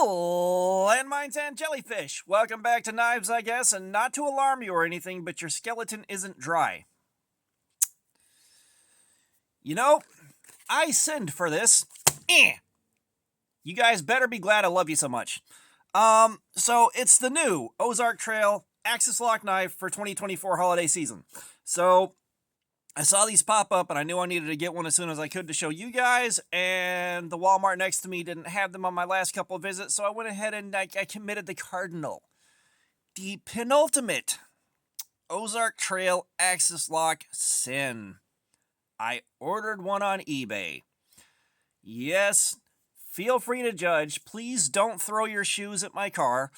Landmines and jellyfish. Welcome back to Knives, I guess, and not to alarm you or anything, but your skeleton isn't dry. You know, I sinned for this. You guys better be glad I love you so much. So it's the new Ozark Trail Axis Lock Knife for 2024 holiday season. So I saw these pop up and I knew I needed to get one as soon as I could to show you guys, and the Walmart next to me didn't have them on my last couple of visits, so I went ahead and I committed the cardinal. The penultimate Ozark Trail Axis Lock sin. I ordered one on eBay. Yes, feel free to judge. Please don't throw your shoes at my car,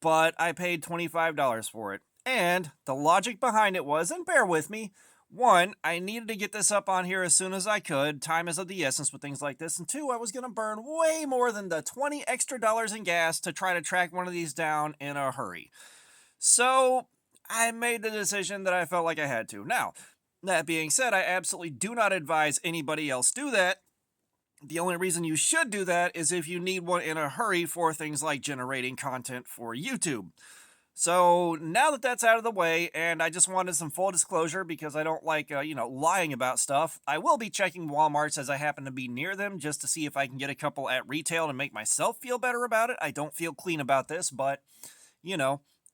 but I paid $25 for it. And the logic behind it was, and bear with me, one, I needed to get this up on here as soon as I could. Time is of the essence with things like this. And two, I was going to burn way more than the $20 extra in gas to try to track one of these down in a hurry. So I made the decision that I felt like I had to. Now, that being said, I absolutely do not advise anybody else do that. The only reason you should do that is if you need one in a hurry for things like generating content for YouTube. So now that that's out of the way, and I just wanted some full disclosure because I don't like, lying about stuff, I will be checking Walmarts as I happen to be near them just to see if I can get a couple at retail to make myself feel better about it. I don't feel clean about this, but,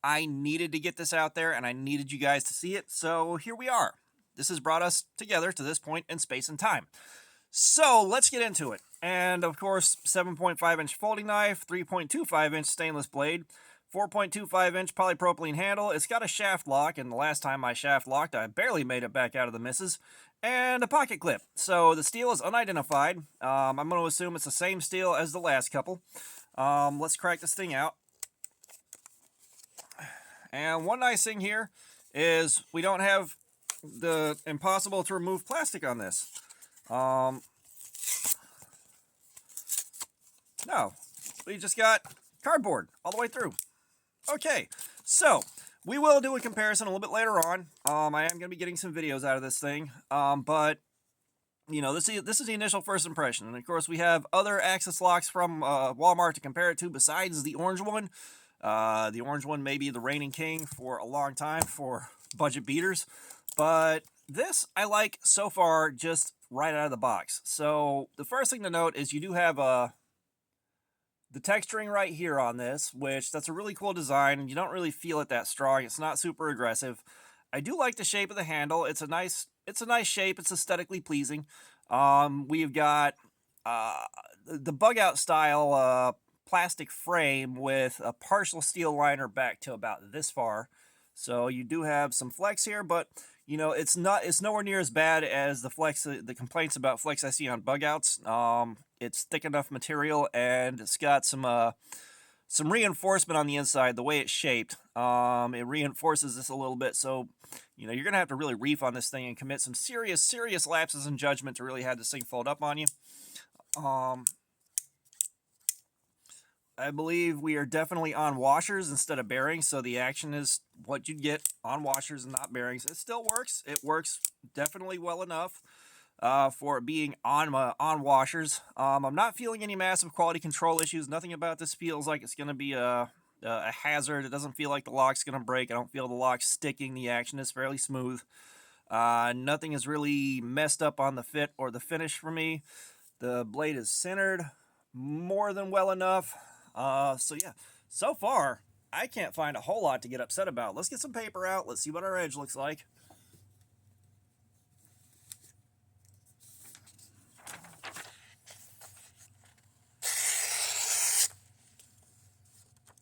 I needed to get this out there and I needed you guys to see it. So here we are. This has brought us together to this point in space and time. So let's get into it. And of course, 7.5-inch folding knife, 3.25-inch stainless blade, 4.25-inch polypropylene handle. It's got a shaft lock, and the last time I shaft locked, I barely made it back out of the misses. And a pocket clip. So the steel is unidentified. I'm going to assume it's the same steel as the last couple. Let's crack this thing out. And one nice thing here is we don't have the impossible to remove plastic on this. No, we just got cardboard all the way through. Okay, so we will do a comparison a little bit later on. I am going to be getting some videos out of this thing, but this is the initial first impression. And of course, we have other Axis locks from Walmart to compare it to besides the orange one. The orange one may be the reigning king for a long time for budget beaters, but this I like so far just right out of the box. So the first thing to note is you do have the texturing right here on this, which that's a really cool design, and you don't really feel it that strong. It's not super aggressive. I do like the shape of the handle. It's a nice shape. It's aesthetically pleasing. We've got the bug out style plastic frame with a partial steel liner back to about this far. So you do have some flex here, but it's nowhere near as bad as the complaints about flex I see on bug outs. It's thick enough material, and it's got some reinforcement on the inside. The way it's shaped, it reinforces this a little bit. So, you're gonna have to really reef on this thing and commit some serious lapses in judgment to really have this thing fold up on you. I believe we are definitely on washers instead of bearings, so the action is what you'd get on washers and not bearings. It still works. It works definitely well enough for it being on washers. I'm not feeling any massive quality control issues. Nothing about this feels like it's going to be a hazard. It doesn't feel like the lock's going to break. I don't feel the lock sticking. The action is fairly smooth. Nothing is really messed up on the fit or the finish for me. The blade is centered more than well enough. So yeah, so far, I can't find a whole lot to get upset about. Let's get some paper out. Let's see what our edge looks like.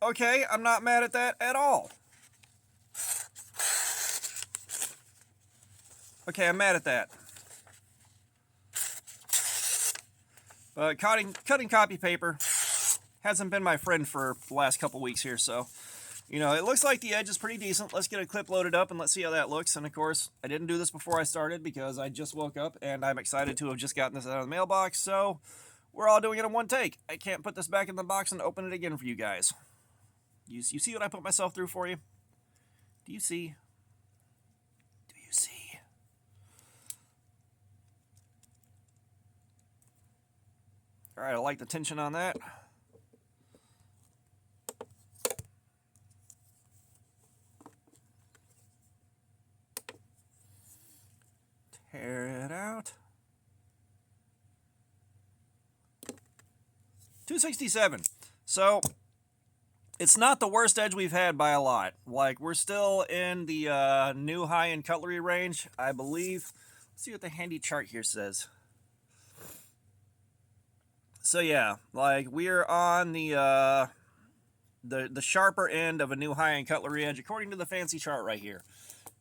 Okay, I'm not mad at that at all. Okay, I'm mad at that. But cutting copy paper hasn't been my friend for the last couple weeks here, so, it looks like the edge is pretty decent. Let's get a clip loaded up and let's see how that looks. And of course, I didn't do this before I started because I just woke up and I'm excited to have just gotten this out of the mailbox, so we're all doing it in one take. I can't put this back in the box and open it again for you guys. You see what I put myself through for you? Do you see? Do you see? All right, I like the tension on that. air it out. 267. So it's not the worst edge we've had by a lot. Like, we're still in the new high-end cutlery range, I believe. Let's see what the handy chart here says. So yeah, like, we're on the sharper end of a new high-end cutlery edge according to the fancy chart right here.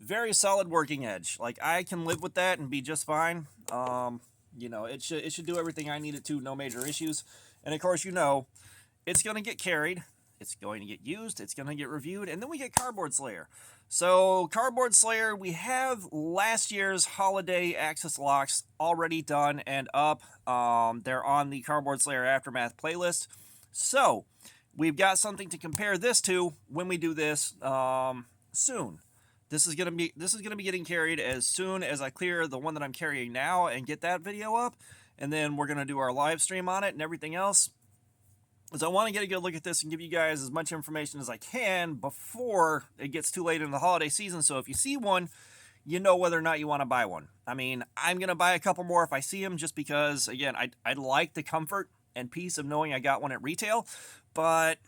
Very solid working edge. Like, I can live with that and be just fine. You know, it should do everything I need it to, no major issues. And of course, you know, it's going to get carried, it's going to get used, it's going to get reviewed, and then we get Cardboard Slayer. So, Cardboard Slayer, we have last year's holiday Axis locks already done and up. They're on the Cardboard Slayer Aftermath playlist. So, we've got something to compare this to when we do this soon. This is gonna be getting carried as soon as I clear the one that I'm carrying now and get that video up, and then we're gonna do our live stream on it and everything else. So I want to get a good look at this and give you guys as much information as I can before it gets too late in the holiday season. So if you see one, you know whether or not you want to buy one. I mean, I'm gonna buy a couple more if I see them, just because, again, I like the comfort and peace of knowing I got one at retail, but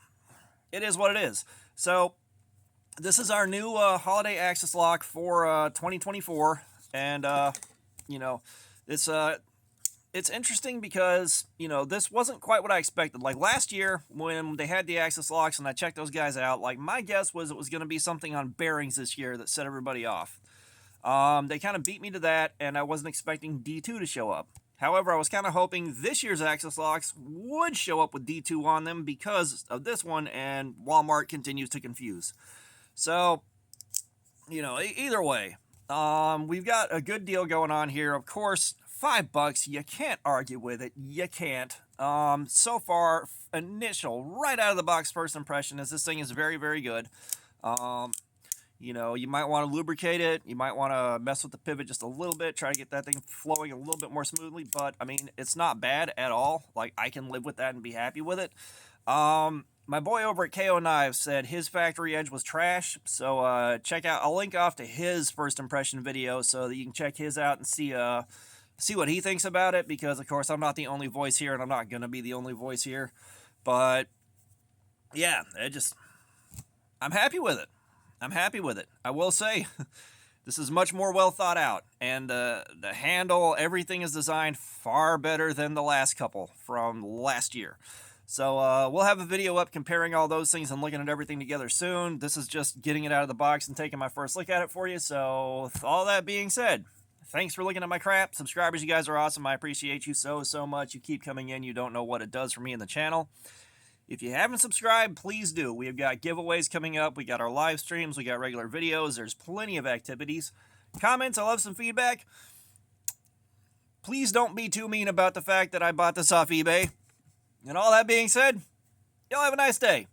it is what it is. So this is our new holiday Axis lock for 2024, and you know, it's interesting because, you know, this wasn't quite what I expected. Like, last year when they had the Axis locks and I checked those guys out, like, my guess was it was going to be something on bearings this year that set everybody off. They kind of beat me to that, and I wasn't expecting D2 to show up. However, I was kind of hoping this year's Axis locks would show up with D2 on them because of this one, and Walmart continues to confuse. So, you know, either way, we've got a good deal going on here. Of course, $5, you can't argue with it. You can't. So far, initial, right out of the box first impression is this thing is very, very good. You know, you might want to lubricate it. You might want to mess with the pivot just a little bit, try to get that thing flowing a little bit more smoothly. But, I mean, it's not bad at all. Like, I can live with that and be happy with it. My boy over at KO Knives said his factory edge was trash, so check out, I'll link off to his first impression video so that you can check his out and see what he thinks about it, because of course I'm not the only voice here, and I'm not going to be the only voice here. But yeah, I'm happy with it. I'm happy with it. I will say, this is much more well thought out, and the handle, everything is designed far better than the last couple from last year. So we'll have a video up comparing all those things and looking at everything together soon. This is just getting it out of the box and taking my first look at it for you. So with all that being said, thanks for looking at my crap. Subscribers, you guys are awesome. I appreciate you so much. You keep coming in. You don't know what it does for me in the channel. If you haven't subscribed, please do. We've got giveaways coming up. We got our live streams. We got regular videos. There's plenty of activities. Comments, I love some feedback. Please don't be too mean about the fact that I bought this off eBay. And all that being said, y'all have a nice day.